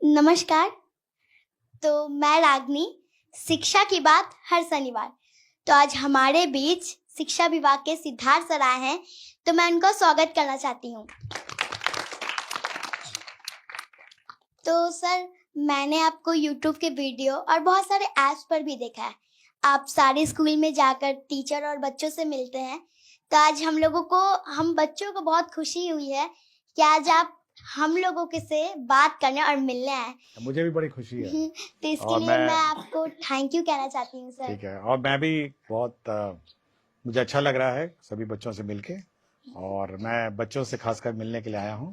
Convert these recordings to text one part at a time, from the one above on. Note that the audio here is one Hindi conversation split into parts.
नमस्कार। तो मैं रागनी, शिक्षा की बात हर शनिवार। तो आज हमारे बीच शिक्षा विभाग के सिद्धार्थ सर आए हैं, तो मैं उनका स्वागत करना चाहती हूँ। तो सर, मैंने आपको YouTube के वीडियो और बहुत सारे ऐप्स पर भी देखा है। आप सारे स्कूल में जाकर टीचर और बच्चों से मिलते हैं। तो आज हम बच्चों को बहुत खुशी हुई है कि आज आप हम लोगों के से बात करने और मिलने आए। मुझे भी बड़ी खुशी है। तो इसके लिए मैं आपको थैंक यू कहना चाहती हूँ सर। ठीक है, और मैं भी बहुत मुझे अच्छा लग रहा है सभी बच्चों से मिलके, और मैं बच्चों से खासकर मिलने के लिए आया हूँ।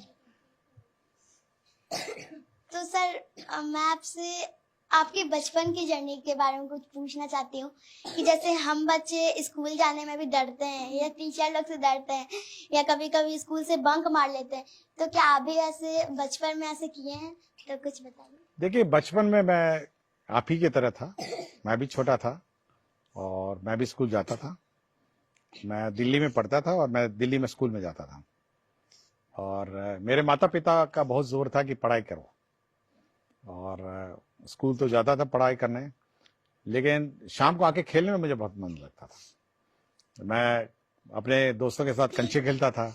तो सर, मैं आपसे आपके बचपन की जर्नी के बारे में कुछ पूछना चाहती हूँ कि जैसे हम बच्चे स्कूल जाने में भी डरते हैं या टीचर लोग से डरते हैं या कभी कभी स्कूल से बंक मार लेते हैं, तो क्या आप भी ऐसे बचपन में ऐसे किए हैं? तो कुछ बताइए। देखिए, बचपन में मैं आप ही की तरह था। मैं भी छोटा था और मैं भी स्कूल जाता था। मैं दिल्ली में पढ़ता था और मैं दिल्ली में स्कूल में जाता था, और मेरे माता पिता का बहुत जोर था कि पढ़ाई करो, और स्कूल तो जाता था पढ़ाई करने, लेकिन शाम को आके खेलने में मुझे बहुत मन लगता था। मैं अपने दोस्तों के साथ कंचे खेलता था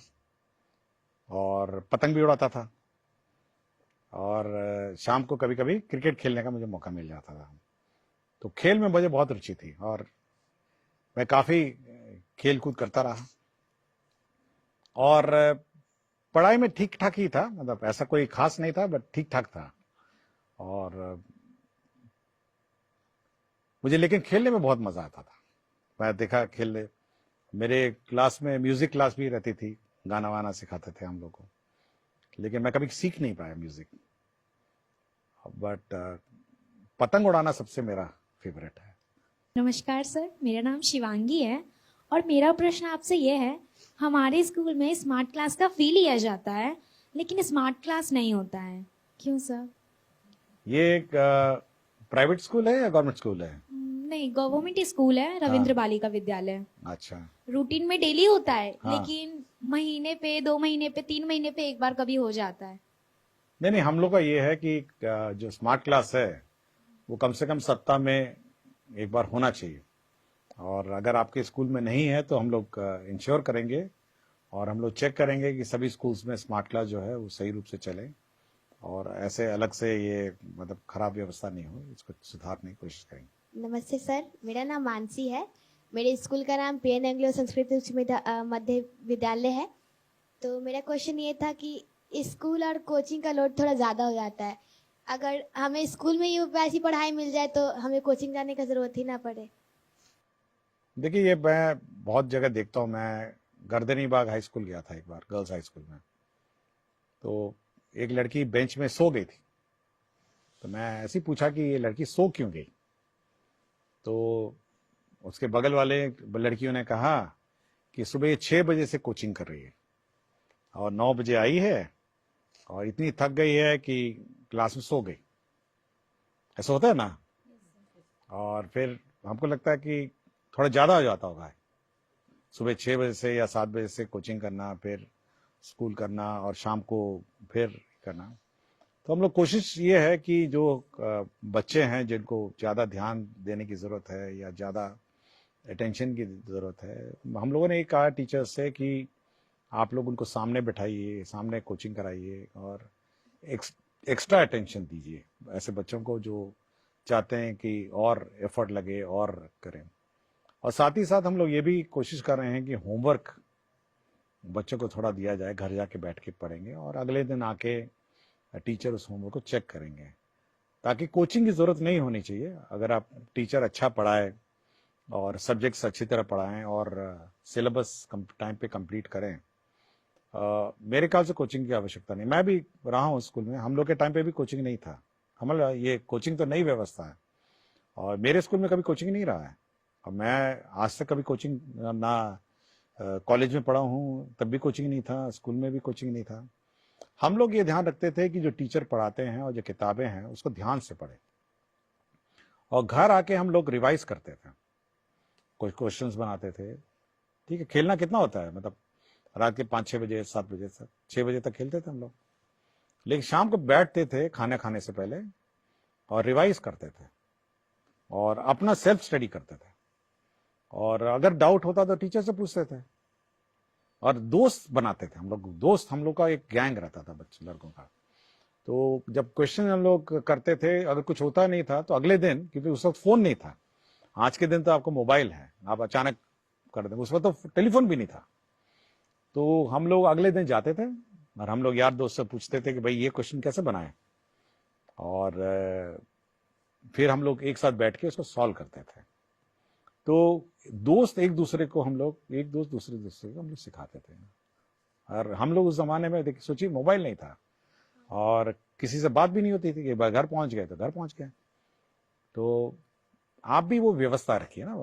और पतंग भी उड़ाता था, और शाम को कभी कभी क्रिकेट खेलने का मुझे मौका मिल जाता था। तो खेल में मुझे बहुत रुचि थी और मैं काफ़ी खेल कूद करता रहा, और पढ़ाई में ठीक ठाक ही था, मतलब ऐसा कोई खास नहीं था, बट ठीक ठाक था। और मुझे लेकिन खेलने में बहुत मज़ा आता था। मैं देखा खेलने, मेरे क्लास में म्यूज़िक क्लास भी रहती थी, गाना वाना सिखाते थे हम लोग को, लेकिन मैं कभी सीख नहीं पाया म्यूज़िक। बट पतंग उड़ाना सबसे मेरा फेवरेट है। नमस्कार सर, मेरा नाम शिवांगी है और मेरा प्रश्न आपसे ये है, हमारे स्कूल में स्मार्ट क्लास का फी लिया जाता है लेकिन स्मार्ट क्लास नहीं होता है, क्यों सर? ये एक प्राइवेट स्कूल है या गवर्नमेंट स्कूल है? नहीं, गवर्नमेंट स्कूल है, रविंद्र बालिका विद्यालय। अच्छा। रूटीन में डेली होता है, हाँ। लेकिन महीने पे, 2 महीने पे, 3 महीने पे एक बार कभी हो जाता है। नहीं, हम लोग का ये है कि जो स्मार्ट क्लास है वो कम से कम सप्ताह में एक बार होना चाहिए, और अगर आपके स्कूल में नहीं है तो हम लोग इंश्योर करेंगे और हम लोग चेक करेंगे कि सभी स्कूल्स में स्मार्ट क्लास जो है वो सही रूप से चले, और ऐसे अलग से ये मतलब खराब व्यवस्था नहीं हो, इसको सुधारने की कोशिश करेंगे। नमस्ते सर, मेरा नाम मानसी है। मेरे स्कूल का नाम पी एन एंग्लो संस्कृत उच्च मध्य विद्यालय है। तो मेरा क्वेश्चन ये था कि स्कूल और कोचिंग का लोड थोड़ा ज़्यादा हो जाता है। अगर हमें स्कूल में ही वैसी पढ़ाई मिल जाए तो हमें कोचिंग जाने का ज़रूरत ही ना पड़े। देखिए, ये मैं बहुत जगह देखता हूँ। मैं गर्दनी बाग हाई स्कूल गया था एक बार, गर्ल्स हाई स्कूल में, तो एक लड़की बेंच में सो गई थी। तो मैं ऐसे ही पूछा कि ये लड़की सो क्यों गई, तो उसके बगल वाले लड़कियों ने कहा कि सुबह 6 बजे से कोचिंग कर रही है और 9 बजे आई है और इतनी थक गई है कि क्लास में सो गई। ऐसा होता है ना। और फिर हमको लगता है कि थोड़ा ज़्यादा हो जाता होगा, सुबह 6 बजे से या 7 बजे से कोचिंग करना, फिर स्कूल करना और शाम को फिर करना। तो हम लोग कोशिश ये है कि जो बच्चे हैं जिनको ज़्यादा ध्यान देने की ज़रूरत है या ज़्यादा अटेंशन की ज़रूरत है, हम लोगों ने ये कहा टीचर्स से कि आप लोग उनको सामने बैठाइए, सामने कोचिंग कराइए और एक्स्ट्रा अटेंशन दीजिए ऐसे बच्चों को जो चाहते हैं कि और एफर्ट लगे और करें। और साथ ही साथ हम लोग ये भी कोशिश कर रहे हैं कि होमवर्क बच्चों को थोड़ा दिया जाए, घर जाके बैठ के पढ़ेंगे और अगले दिन आके टीचर उस होमवर्क को चेक करेंगे, ताकि कोचिंग की ज़रूरत नहीं होनी चाहिए। अगर आप टीचर अच्छा पढ़ाए और सब्जेक्ट्स अच्छी तरह पढ़ाएं और सिलेबस टाइम पे कंप्लीट करें, मेरे ख्याल से कोचिंग की आवश्यकता नहीं। मैं भी रहा हूँ स्कूल में, हम लोग के टाइम पे भी कोचिंग नहीं था। हमारा ये कोचिंग तो नई व्यवस्था है और मेरे स्कूल में कभी कोचिंग नहीं रहा है, और मैं आज तक कभी कोचिंग ना कॉलेज में पढ़ा हूँ तब भी कोचिंग नहीं था, स्कूल में भी कोचिंग नहीं था। हम लोग ये ध्यान रखते थे कि जो टीचर पढ़ाते हैं और जो किताबें हैं उसको ध्यान से पढ़ें, और घर आके हम लोग रिवाइज करते थे, कुछ क्वेश्चंस बनाते थे। ठीक है, खेलना कितना होता है, मतलब रात के 5-6 बजे 7 बजे तक, 6 बजे तक खेलते थे हम लोग, लेकिन शाम को बैठते थे खाना खाने से पहले और रिवाइज करते थे और अपना सेल्फ स्टडी करते थे, और अगर डाउट होता तो टीचर से पूछते थे और दोस्त बनाते थे हम लोग। दोस्त हम लोग का एक गैंग रहता था बच्चे लड़कों का। तो जब क्वेश्चन हम लोग करते थे, अगर कुछ होता नहीं था तो अगले दिन, क्योंकि उस वक्त फोन नहीं था, आज के दिन तो आपको मोबाइल है, आप अचानक कर दें, उस वक्त तो टेलीफोन भी नहीं था, तो हम लोग अगले दिन जाते थे और हम लोग यार दोस्त से पूछते थे कि भाई ये क्वेश्चन कैसे बनाए, और फिर हम लोग एक साथ बैठ के उसको सॉल्व करते थे। तो दोस्त एक दूसरे को हम लोग, एक दोस्त दूसरे को हम लोग सिखाते थे। और हम लोग उस जमाने में देखिए, सोचिए मोबाइल नहीं था और किसी से बात भी नहीं होती थी कि घर पहुंच गए तो घर पहुंच गए। तो आप भी वो व्यवस्था रखिए ना,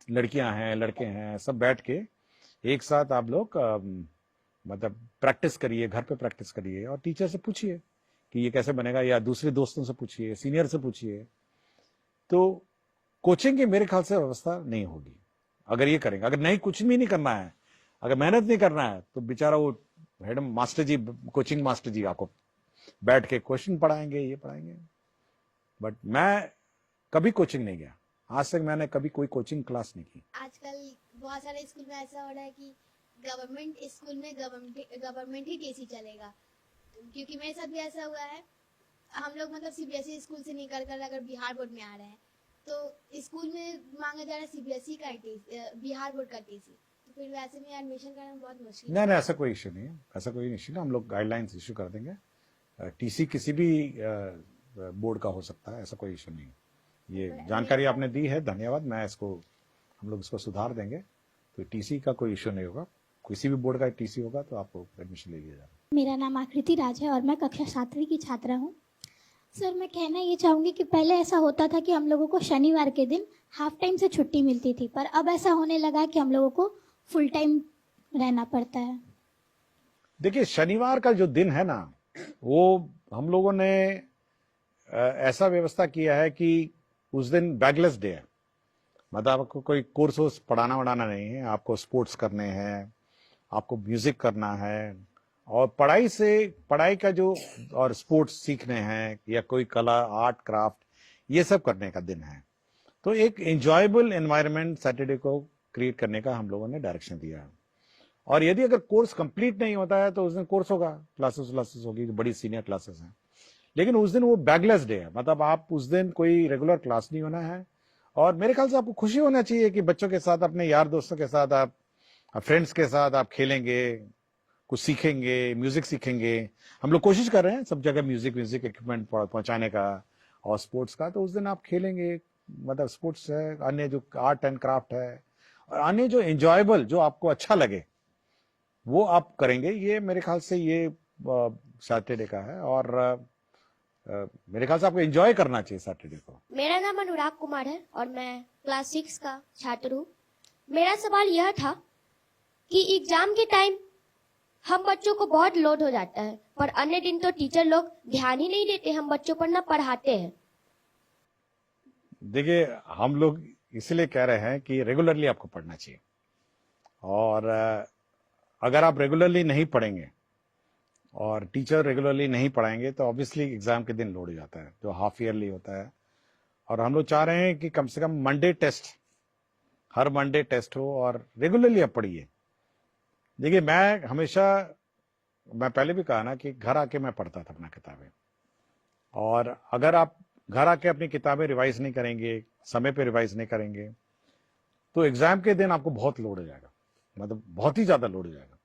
लड़कियां हैं लड़के हैं सब बैठ के एक साथ आप लोग मतलब प्रैक्टिस करिए, घर पे प्रैक्टिस करिए और टीचर से पूछिए कि ये कैसे बनेगा, या दूसरे दोस्तों से पूछिए, सीनियर से पूछिए। तो कोचिंग की मेरे ख्याल से व्यवस्था नहीं होगी अगर ये करेंगे। अगर नहीं, कुछ भी नहीं करना है, अगर मेहनत नहीं करना है, तो बेचारा वो हेड मास्टर जी, कोचिंग मास्टर जी आपको बैठ के क्वेश्चन पढ़ाएंगे, ये पढ़ाएंगे। बट मैं कभी कोचिंग नहीं गया, आज तक मैंने कभी कोई कोचिंग क्लास नहीं की। आजकल बहुत सारे स्कूल में ऐसा हो रहा है कि गवर्नमेंट स्कूल में गवर्नमेंट ही टीसी चलेगा, क्योंकि मेरे साथ भी ऐसा हुआ है। हम लोग मतलब सीबीएसई स्कूल से निकल कर अगर बिहार बोर्ड में आ रहे हैं तो स्कूल में मांगा जा रहा है सीबीएसई का बिहार बोर्ड का टीसी, तो फिर वैसे में एडमिशन करना बहुत मुश्किल। नहीं, ऐसा कोई इश्यू नहीं है, ऐसा कोई इश्यू नहीं, हम लोग गाइडलाइंस इश्यू कर देंगे। टीसी किसी भी बोर्ड का हो सकता है, ऐसा कोई इश्यू नहीं। ये जानकारी आपने दी है, धन्यवाद। मैं इसको, हम लोग इसको सुधार देंगे, तो टीसी का कोई इश्यू नहीं होगा। किसी भी बोर्ड का टीसी होगा तो आपको एडमिशन ले लिया जाएगा। मेरा नाम आकृति राज है और मैं कक्षा 7वीं की छात्रा हूँ। सर, मैं कहना ये चाहूँगी कि पहले ऐसा होता था कि हम लोगों को शनिवार के दिन हाफ टाइम से छुट्टी मिलती थी, पर अब ऐसा होने लगा है कि हम लोगों को फुल टाइम रहना पड़ता है। देखिए, शनिवार का जो दिन है ना, वो हम लोगों ने ऐसा व्यवस्था किया है कि उस दिन बैगलेस डे है। मतलब आपको कोई कोर्स पढ़ाना वढ़ाना नहीं है, आपको स्पोर्ट्स करने हैं, आपको म्यूजिक करना है, और पढ़ाई का जो और स्पोर्ट्स सीखने हैं, या कोई कला, आर्ट, क्राफ्ट, ये सब करने का दिन है। तो एक एंजॉयबल एनवायरनमेंट सैटरडे को क्रिएट करने का हम लोगों ने डायरेक्शन दिया है। और यदि अगर कोर्स कंप्लीट नहीं होता है तो उस दिन कोर्स होगा, क्लासेस होगी, जो बड़ी सीनियर क्लासेस हैं, लेकिन उस दिन वो बैगलेस डे है। मतलब आप उस दिन कोई रेगुलर क्लास नहीं होना है। और मेरे ख्याल से आपको खुशी होना चाहिए कि बच्चों के साथ, अपने यार दोस्तों के साथ, आप फ्रेंड्स के साथ आप खेलेंगे, कुछ सीखेंगे, म्यूजिक सीखेंगे। हम लोग कोशिश कर रहे हैं सब जगह म्यूजिक इक्विपमेंट पहुंचाने का और स्पोर्ट्स का। तो उस दिन आप खेलेंगे, मतलब स्पोर्ट्स है, अन्य जो आर्ट एंड क्राफ्ट है, और अन्य जो एंजॉयबल, जो आपको अच्छा लगे, वो आप करेंगे। ये मेरे ख्याल से ये सैटरडे का है, और मेरे ख्याल से आपको एंजॉय करना चाहिए सैटरडे को। मेरा नाम अनुराग कुमार है और मैं क्लास 6 का छात्र हूँ। मेरा सवाल यह था कि एग्जाम के टाइम हम बच्चों को बहुत लोड हो जाता है, पर अन्य दिन तो टीचर लोग ध्यान ही नहीं देते, हम बच्चों पर ना पढ़ाते हैं। देखिए, हम लोग इसलिए कह रहे हैं कि रेगुलरली आपको पढ़ना चाहिए, और अगर आप रेगुलरली नहीं पढ़ेंगे और टीचर रेगुलरली नहीं पढ़ाएंगे तो ऑब्वियसली एग्जाम के दिन लोड हो जाता है, जो हाफ ईयरली होता है। और हम लोग चाह रहे हैं कि कम से कम मंडे टेस्ट, हर मंडे टेस्ट हो, और रेगुलरली आप पढ़िए। देखिए, मैं पहले भी कहा ना कि घर आके मैं पढ़ता था अपना किताबें, और अगर आप घर आके अपनी किताबें रिवाइज नहीं करेंगे, समय पे रिवाइज नहीं करेंगे, तो एग्जाम के दिन आपको बहुत लोड हो जाएगा, मतलब बहुत ही ज्यादा लोड हो जाएगा।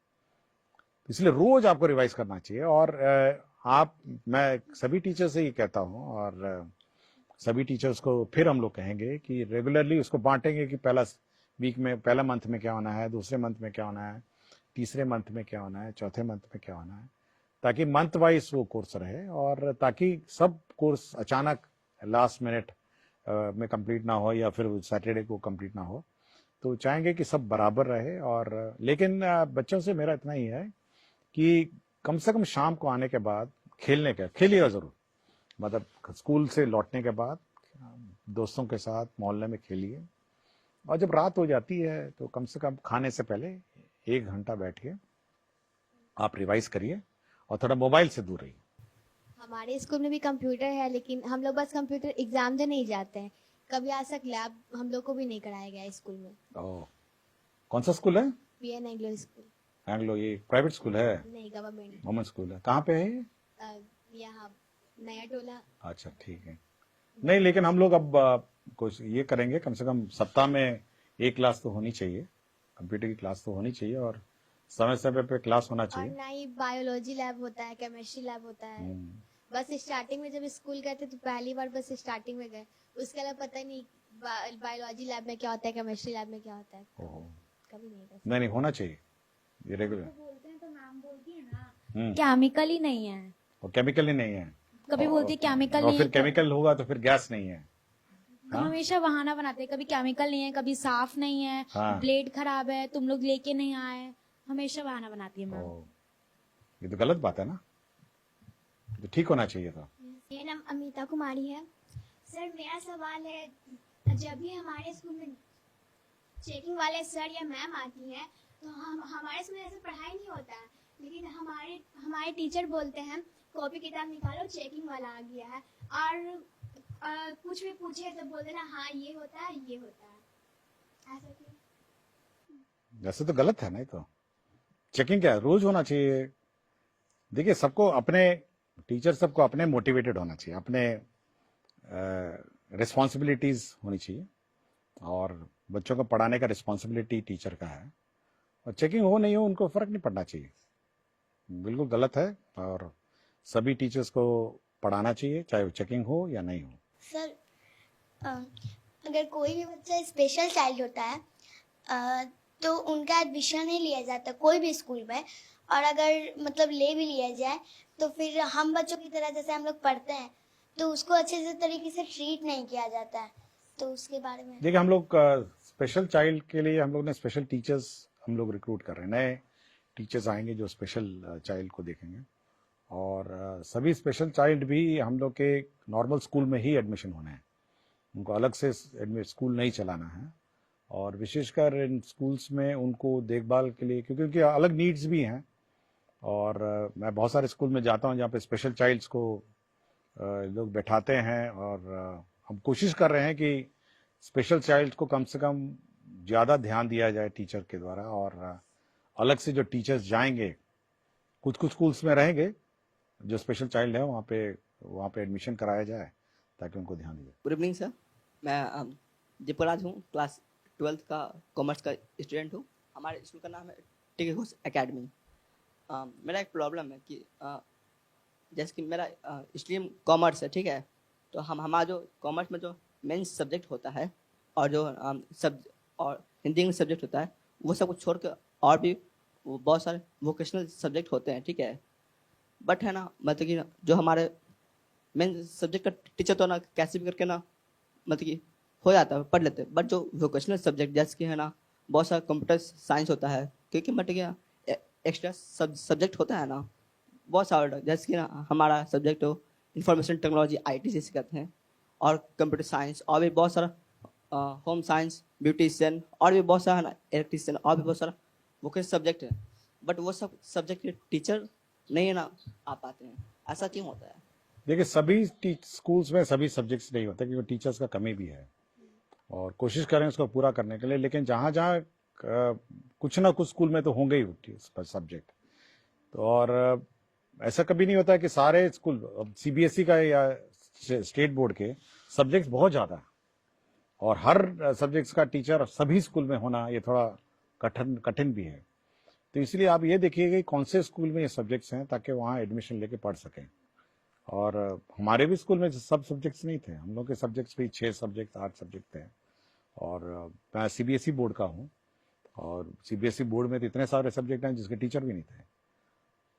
इसलिए रोज आपको रिवाइज करना चाहिए। और मैं सभी टीचर से ये कहता हूं, और सभी टीचर्स को फिर हम लोग कहेंगे कि रेगुलरली उसको बांटेंगे कि पहला वीक में, पहला मंथ में क्या होना है, दूसरे मंथ में क्या होना है, तीसरे मंथ में क्या होना है, चौथे मंथ में क्या होना है, ताकि मंथ वाइज वो कोर्स रहे, और ताकि सब कोर्स अचानक लास्ट मिनट में कंप्लीट ना हो, या फिर सैटरडे को कंप्लीट ना हो। तो चाहेंगे कि सब बराबर रहे। और लेकिन बच्चों से मेरा इतना ही है कि कम से कम शाम को आने के बाद खेलिएगा जरूर। मतलब स्कूल से लौटने के बाद दोस्तों के साथ मोहल्ले में खेलिए, और जब रात हो जाती है तो कम से कम खाने से पहले 1 घंटा बैठ के आप रिवाइज करिए, और थोड़ा मोबाइल से दूर रहिए। हमारे स्कूल में भी कंप्यूटर है, लेकिन हम लोग बस कंप्यूटर एग्जाम देने ही जाते हैं। कभी आज तक लैब हम लोग को भी नहीं कराया गया है स्कूल में। ओह, कौन सा स्कूल है? PN Anglo school. एंग्लो, ये प्राइवेट स्कूल है? नहीं, गवर्नमेंट। गवर्नमेंट स्कूल है। कहाँ पे है ये? यहाँ नया टोला। अच्छा, ठीक है। नहीं, लेकिन हम लोग अब कुछ ये करेंगे, कम से कम सप्ताह में एक क्लास तो होनी चाहिए, कंप्यूटर की क्लास तो होनी चाहिए, और समय समय पे क्लास होना और चाहिए। ना ही बायोलॉजी लैब होता है, केमिस्ट्री लैब होता है। बस स्टार्टिंग में जब स्कूल गए थे तो पहली बार बस स्टार्टिंग में गए, उसके अलावा पता ही नहीं बायोलॉजी लैब में क्या होता है, केमिस्ट्री लैब में क्या होता है। ओहो। कभी नहीं था। नहीं, होना चाहिए ये रेगुलर। बोलते हैं तो मैम बोलती है ना हम्म, केमिकल ही नहीं है, और केमिकल ही नहीं है, कभी बोलती है केमिकल और नहीं फिर है, केमिकल होगा तो फिर गैस नहीं है। तो हमेशा बहाना बनाते हैं, कभी केमिकल नहीं है, कभी साफ नहीं है, हाँ। ब्लेड खराब है, तुम लोग लेके नहीं आए, हमेशा बहाना बनाती है मैम। ओह, ये तो गलत बात है ना, तो ठीक होना चाहिए था। मेरा नाम अमिता कुमारी है। सर मेरा सवाल है, जब भी हमारे स्कूल में चेकिंग वाले सर या मैम आती हैं तो हम हमारे स्कूल में ऐसे पढ़ाई नहीं होता है, लेकिन हमारे टीचर बोलते हैं कॉपी किताब निकालो चेकिंग वाला आ गया है, और कुछ भी पूछे तो बोल देना हाँ ये होता है ये होता है, ऐसा क्यों? वैसे तो गलत है ना, ये तो चेकिंग क्या है, रोज होना चाहिए। देखिए, सबको अपने टीचर सबको अपने मोटिवेटेड होना चाहिए, अपने रिस्पॉन्सिबिलिटीज होनी चाहिए, और बच्चों को पढ़ाने का रिस्पॉन्सिबिलिटी टीचर का है, और चेकिंग हो नहीं हो उनको फर्क नहीं पड़ना चाहिए, बिल्कुल गलत है, और सभी टीचर्स को पढ़ाना चाहिए चाहे वो चेकिंग हो या नहीं हो। सर अगर कोई भी बच्चा स्पेशल चाइल्ड होता है तो उनका एडमिशन नहीं लिया जाता कोई भी स्कूल में, और अगर मतलब ले भी लिया जाए तो फिर हम बच्चों की तरह जैसे हम लोग पढ़ते हैं तो उसको अच्छे से तरीके से ट्रीट नहीं किया जाता है, तो उसके बारे में। देखिए, हम लोग स्पेशल चाइल्ड के लिए हम लोग ने स्पेशल टीचर्स हम लोग रिक्रूट कर रहे हैं, नए टीचर्स आएंगे जो स्पेशल चाइल्ड को देखेंगे, और सभी स्पेशल चाइल्ड भी हम लोग के नॉर्मल स्कूल में ही एडमिशन होना है, उनको अलग से स्कूल नहीं चलाना है, और विशेषकर इन स्कूल्स में उनको देखभाल के लिए, क्योंकि उनकी अलग नीड्स भी हैं, और मैं बहुत सारे स्कूल में जाता हूं जहाँ पे स्पेशल चाइल्ड्स को लोग बैठाते हैं, और हम कोशिश कर रहे हैं कि स्पेशल चाइल्ड को कम से कम ज़्यादा ध्यान दिया जाए टीचर के द्वारा, और अलग से जो टीचर्स जाएंगे, कुछ कुछ स्कूल्स में रहेंगे जो स्पेशल चाइल्ड है वहाँ पे एडमिशन कराया जाए ताकि उनको ध्यान दिया। गुड इवनिंग सर, मैं दीपराज हूँ, क्लास 12th का कॉमर्स का स्टूडेंट हूँ। हमारे स्कूल का नाम है टिके घोष एकेडमी। मेरा एक प्रॉब्लम है कि जैसे कि मेरा स्ट्रीम कॉमर्स है, ठीक है, तो हमारा जो कॉमर्स में जो मेन सब्जेक्ट होता है और जो और हिंदी इंग्लिश सब्जेक्ट होता है, वो सब कुछ छोड़ के और भी बहुत सारे वोकेशनल सब्जेक्ट होते हैं, ठीक है, बट है ना, मतलब कि जो हमारे मेन सब्जेक्ट का टीचर तो ना कैसे भी करके ना मतलब कि हो जाता है, पढ़ लेते हैं, बट जो वोकेशनल सब्जेक्ट जैसे कि है ना, बहुत सारा कंप्यूटर साइंस होता है, क्योंकि मतलब कि एक्स्ट्रा सब्जेक्ट होता है ना बहुत सारा, जैसे कि ना हमारा सब्जेक्ट हो इंफॉर्मेशन टेक्नोलॉजी IT जिसे कहते हैं, और कंप्यूटर साइंस, और भी बहुत सारा होम साइंस, ब्यूटिशियन, और भी बहुत सारा इलेक्ट्रिशियन, और भी बहुत सारा वोकेशनल सब्जेक्ट है, बट वो सब सब्जेक्ट के टीचर नहीं है ना आ पाते हैं, ऐसा क्यों होता है? देखिए, सभी स्कूल्स में सभी सब्जेक्ट्स नहीं होते, क्योंकि टीचर्स का कमी भी है, और कोशिश करें उसको पूरा करने के लिए, लेकिन जहाँ जहाँ कुछ ना कुछ स्कूल में तो होंगे ही सब्जेक्ट, तो और ऐसा कभी नहीं होता है कि सारे स्कूल, CBSE का या स्टेट बोर्ड के सब्जेक्ट्स बहुत ज़्यादा है, और हर सब्जेक्ट्स का टीचर सभी स्कूल में होना ये थोड़ा कठिन भी है, तो इसलिए आप ये देखिए कि कौन से स्कूल में ये सब्जेक्ट्स हैं ताकि वहाँ एडमिशन लेके पढ़ सकें। और हमारे भी स्कूल में सब सब्जेक्ट्स नहीं थे, हम लोग के सब्जेक्ट्स भी 6 सब्जेक्ट 8 सब्जेक्ट थे, और मैं CBSE बोर्ड का हूँ, और CBSE बोर्ड में तो इतने सारे सब्जेक्ट हैं जिसके टीचर भी नहीं थे,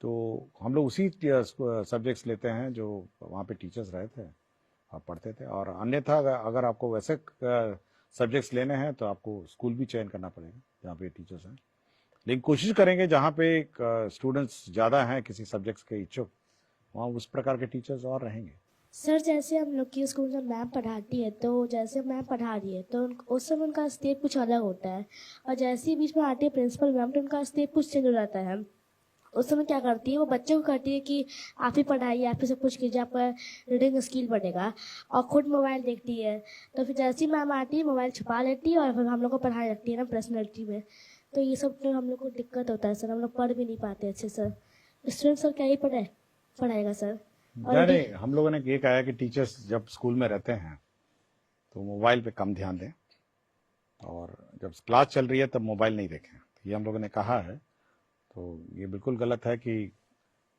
तो हम लोग उसी सब्जेक्ट्स लेते हैं जो वहाँ पे टीचर्स रहे थे और पढ़ते थे, और अन्यथा अगर आपको वैसे सब्जेक्ट्स लेने हैं तो आपको स्कूल भी चयन करना पड़ेगा जहाँ पे टीचर्स हैं, लेकिन कोशिश करेंगे जहाँ पे स्टूडेंट्स ज़्यादा हैं किसी सब्जेक्ट्स के इच्छुक, वहाँ उस प्रकार के टीचर्स और रहेंगे। सर जैसे हम लोग की स्कूल में मैम पढ़ाती है, तो जैसे मैम पढ़ा रही है तो उस समय उनका स्टेप कुछ अलग होता है, और जैसे ही बीच में आती है प्रिंसिपल मैम तो उनका स्टेप कुछ चेंज हो जाता है। उस समय क्या करती है, वो बच्चे को कहती है कि आप ही पढ़ाइए, आप ही सब कुछ कीजिए, आपका रीडिंग स्किल बढ़ेगा, और खुद मोबाइल देखती है। तो फिर जैसे ही मैम आती है मोबाइल छुपा लेती है और फिर हम लोग को पढ़ाई लगती है ना पर्सनैलिटी में। तो ये सब जो हम लोग को दिक्कत होता है सर, हम लोग पढ़ भी नहीं पाते अच्छे सर। स्टूडेंट सर क्या ही पढ़ाएगा सर। नहीं, हम लोगों ने ये कहा है कि टीचर्स जब स्कूल में रहते हैं तो मोबाइल पे कम ध्यान दें, और जब क्लास चल रही है तब मोबाइल नहीं देखें। ये हम लोगों ने कहा है। तो ये बिल्कुल गलत है कि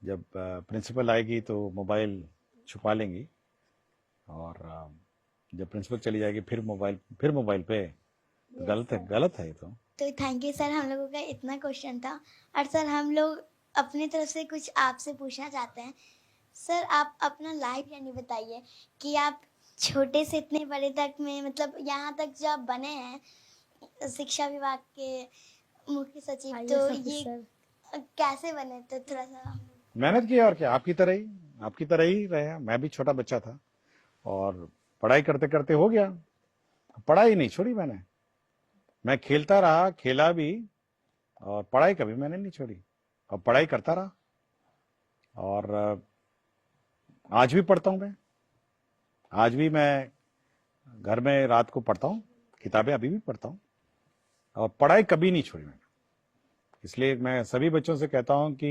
जब प्रिंसिपल आएगी तो मोबाइल छुपा लेंगी, और जब प्रिंसिपल चली जाएगी फिर मोबाइल पे। तो गलत है ये तो थैंक यू सर, हम लोगों का इतना क्वेश्चन था। और सर हम लोग अपनी तरफ से कुछ आपसे पूछना चाहते हैं। सर आप अपना लाइफ जर्नी बताइए कि आप छोटे से इतने बड़े तक में, मतलब यहाँ तक जो आप बने हैं शिक्षा विभाग के मुख्य सचिव, तो ये कैसे बने? तो थोड़ा सा मेहनत की, और क्या, आपकी तरह ही रहे। मैं भी छोटा बच्चा था और पढ़ाई करते करते हो गया। पढ़ाई नहीं छोड़ी मैं खेलता रहा, खेला भी, और पढ़ाई कभी मैंने नहीं छोड़ी, और पढ़ाई करता रहा। और आज भी पढ़ता हूं आज भी मैं घर में रात को पढ़ता हूं, किताबें अभी भी पढ़ता हूं, और पढ़ाई कभी नहीं छोड़ी मैंने। इसलिए मैं सभी बच्चों से कहता हूं कि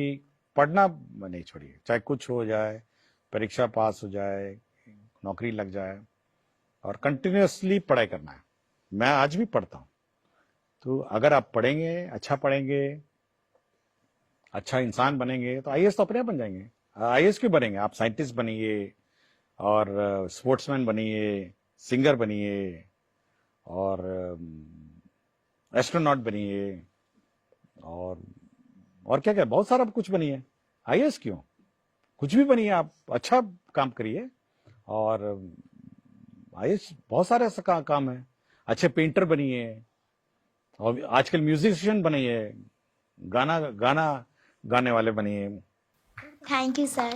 पढ़ना नहीं छोड़िए, चाहे कुछ हो जाए, परीक्षा पास हो जाए, नौकरी लग जाए, और कंटिन्यूअसली पढ़ाई करना है। मैं आज भी पढ़ता हूं। तो अगर आप पढ़ेंगे, अच्छा इंसान बनेंगे, तो आईएएस तो अपने आप बन जाएंगे। आईएएस क्यों बनेंगे? आप साइंटिस्ट बनिए, और स्पोर्ट्समैन बनिए, सिंगर बनिए, और एस्ट्रोनॉट बनिए, और क्या क्या बहुत सारा कुछ बनिए। आईएएस क्यों? कुछ भी बनिए, आप अच्छा काम करिए। और आईएएस बहुत सारे ऐसा काम है। अच्छे पेंटर बनिए, और आजकल म्यूजिशियन बनिए, गाना गाने वाले बनिए। Thank you sir.